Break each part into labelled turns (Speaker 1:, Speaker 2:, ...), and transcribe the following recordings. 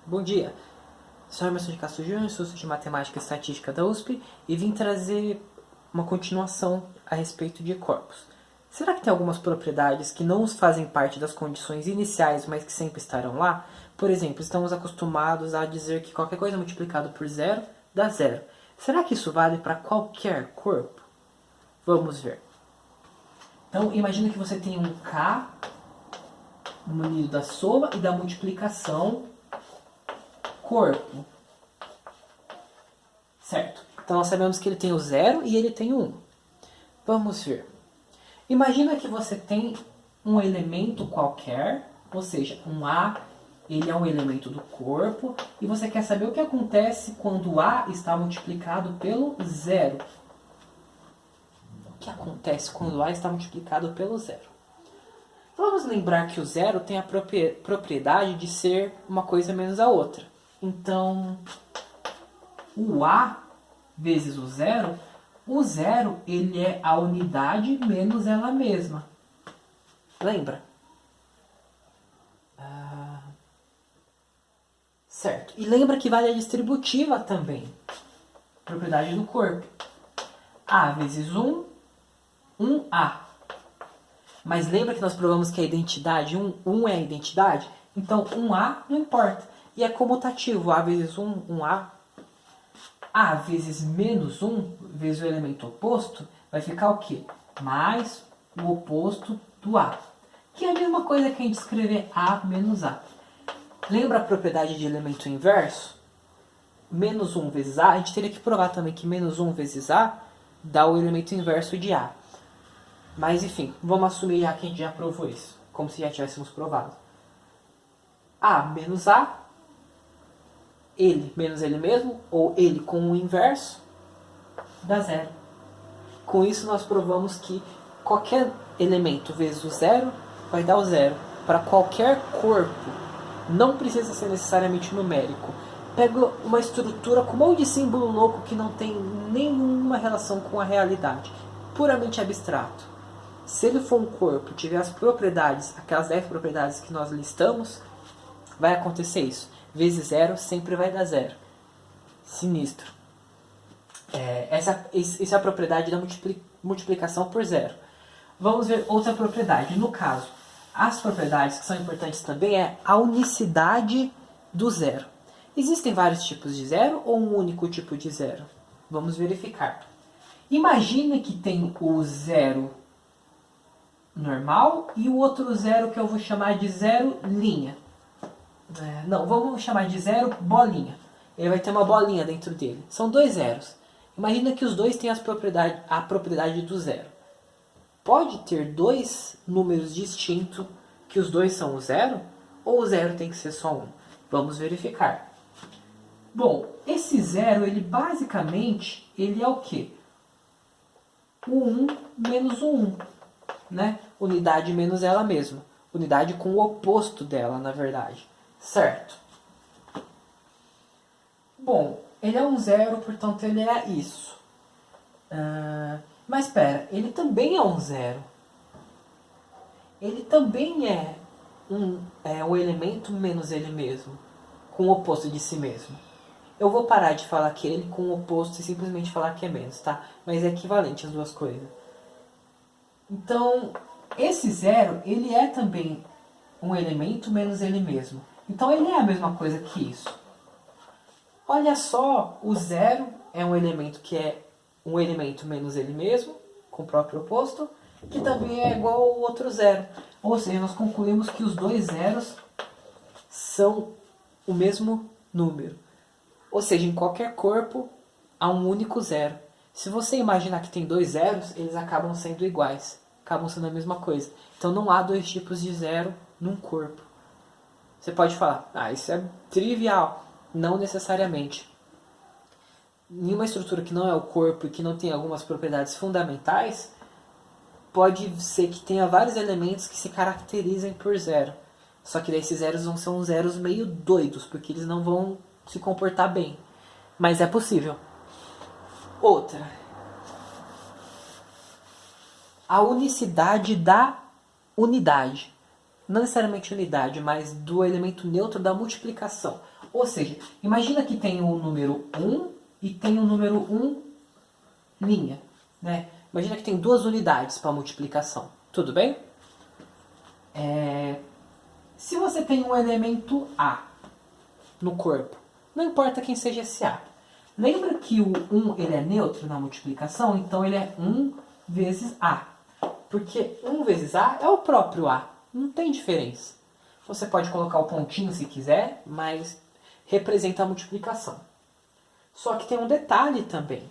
Speaker 1: Bom dia, sou Emerson de Castro Júnior, sou de Matemática e Estatística da USP e vim trazer uma continuação a respeito de corpos. Será que tem algumas propriedades que não fazem parte das condições iniciais, mas que sempre estarão lá? Por exemplo, estamos acostumados a dizer que qualquer coisa multiplicado por zero dá zero. Será que isso vale para qualquer corpo? Vamos ver. Então, imagina que você tem um K munido da soma e da multiplicação corpo. Certo? Então nós sabemos que ele tem o 0 e ele tem o 1. Vamos ver. Imagina que você tem um elemento qualquer, ou seja, um A, ele é um elemento do corpo, e você quer saber o que acontece quando o A está multiplicado pelo 0. O que acontece quando o A está multiplicado pelo 0? Vamos lembrar que o 0 tem a propriedade de ser uma coisa menos a outra. Então, o A vezes o 0 ele é a unidade menos ela mesma. Lembra? Certo. E lembra que vale a distributiva também. Propriedade do corpo. A vezes 1, 1A. Mas lembra que nós provamos que a identidade, 1 é a identidade? Então, 1A não importa. E é comutativo. A vezes 1, 1A. A vezes menos 1, vezes o elemento oposto, vai ficar o quê? Mais o oposto do A. Que é a mesma coisa que a gente escrever A menos A. Lembra a propriedade de elemento inverso? Menos 1 vezes A, a gente teria que provar também que menos 1 vezes A dá o elemento inverso de A. Mas enfim, vamos assumir já que a gente já provou isso, como se já tivéssemos provado. A menos A, ele menos ele mesmo, ou ele com o inverso, dá zero. Com isso nós provamos que qualquer elemento vezes o zero vai dar o zero. Para qualquer corpo, não precisa ser necessariamente numérico. Pega uma estrutura com um monte de símbolo louco que não tem nenhuma relação com a realidade. Puramente abstrato. Se ele for um corpo e tiver as propriedades, aquelas 10 propriedades que nós listamos, vai acontecer isso. Vezes zero sempre vai dar zero. Sinistro. Essa é a propriedade da multiplicação por zero. Vamos ver outra propriedade. No caso, as propriedades que são importantes também é a unicidade do zero. Existem vários tipos de zero ou um único tipo de zero? Vamos verificar. Imagina que tem o zero normal e o outro zero que eu vou chamar de zero linha. Não, vamos chamar de zero bolinha. Ele vai ter uma bolinha dentro dele. São dois zeros. Imagina que os dois têm a propriedade do zero. Pode ter dois números distintos que os dois são o zero? Ou o zero tem que ser só um? Vamos verificar. Bom, esse zero, ele basicamente, ele é o quê? O 1 menos o 1. Né? Unidade menos ela mesma. Unidade com o oposto dela, na verdade. Certo. Bom, ele é um zero, portanto ele é isso. Mas espera, ele também é um zero. Ele também é um elemento menos ele mesmo, com o oposto de si mesmo. Eu vou parar de falar que ele com o oposto e simplesmente falar que é menos, tá? Mas é equivalente as duas coisas. Então, esse zero, ele é também um elemento menos ele mesmo. Então ele é a mesma coisa que isso. Olha só, o zero é um elemento que é um elemento menos ele mesmo, com o próprio oposto, que também é igual ao outro zero. Ou seja, nós concluímos que os dois zeros são o mesmo número. Ou seja, em qualquer corpo há um único zero. Se você imaginar que tem dois zeros, eles acabam sendo iguais. Acabam sendo a mesma coisa. Então não há dois tipos de zero num corpo. Você pode falar, isso é trivial. Não necessariamente. Nenhuma estrutura que não é o corpo e que não tem algumas propriedades fundamentais, pode ser que tenha vários elementos que se caracterizem por zero. Só que esses zeros vão ser uns zeros meio doidos, porque eles não vão se comportar bem. Mas é possível. Outra. A unicidade da unidade. Não necessariamente unidade, mas do elemento neutro da multiplicação. Ou seja, imagina que tem o número 1 e tem o número 1 linha, né? Imagina que tem duas unidades para multiplicação. Tudo bem? Se você tem um elemento A no corpo, não importa quem seja esse A. Lembra que o 1 ele é neutro na multiplicação? Então ele é 1 vezes A. Porque 1 vezes A é o próprio A. Não tem diferença. Você pode colocar o pontinho se quiser, mas representa a multiplicação. Só que tem um detalhe também.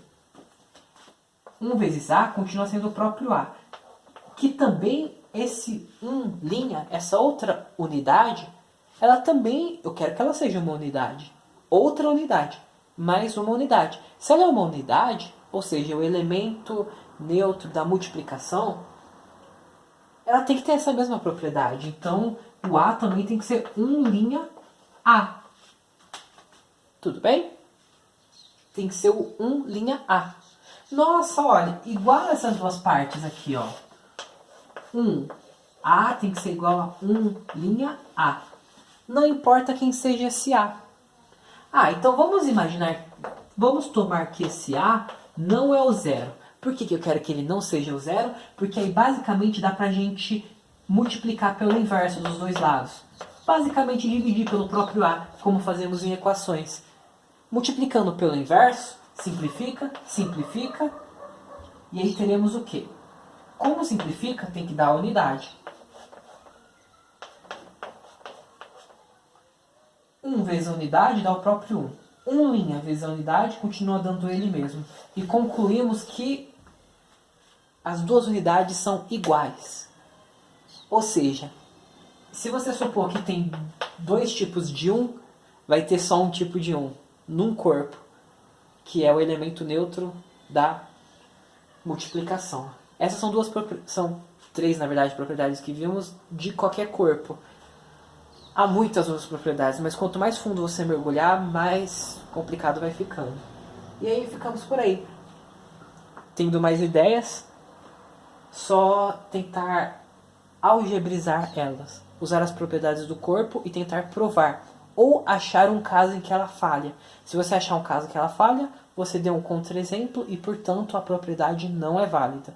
Speaker 1: 1 vezes A continua sendo o próprio A. Que também esse 1', essa outra unidade, ela também, eu quero que ela seja uma unidade. Outra unidade, mais uma unidade. Se ela é uma unidade, ou seja, o elemento neutro da multiplicação, ela tem que ter essa mesma propriedade. Então, o A também tem que ser 1' A. Tudo bem? Tem que ser o 1' A. Nossa, olha, igual essas duas partes aqui, ó. 1A tem que ser igual a 1' A. Não importa quem seja esse A. Então vamos imaginar, vamos tomar que esse A não é o zero. Por que eu quero que ele não seja o zero? Porque aí basicamente dá pra gente multiplicar pelo inverso dos dois lados. Basicamente dividir pelo próprio A, como fazemos em equações. Multiplicando pelo inverso, simplifica, simplifica, e aí teremos o quê? Como simplifica, tem que dar a unidade. 1 vezes a unidade dá o próprio 1. 1' vezes a unidade continua dando ele mesmo. E concluímos que as duas unidades são iguais. Ou seja, se você supor que tem dois tipos de 1, vai ter só um tipo de 1 num corpo, que é o elemento neutro da multiplicação. Essas são três, na verdade, propriedades que vimos de qualquer corpo. Há muitas outras propriedades, mas quanto mais fundo você mergulhar, mais complicado vai ficando. E aí ficamos por aí. Tendo mais ideias, só tentar algebrizar elas. Usar as propriedades do corpo e tentar provar. Ou achar um caso em que ela falha. Se você achar um caso que ela falha, você deu um contra-exemplo e, portanto, a propriedade não é válida.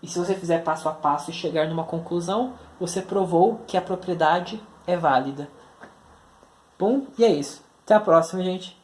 Speaker 1: E se você fizer passo a passo e chegar numa conclusão, você provou que a propriedade é válida. Bom, e é isso. Até a próxima, gente.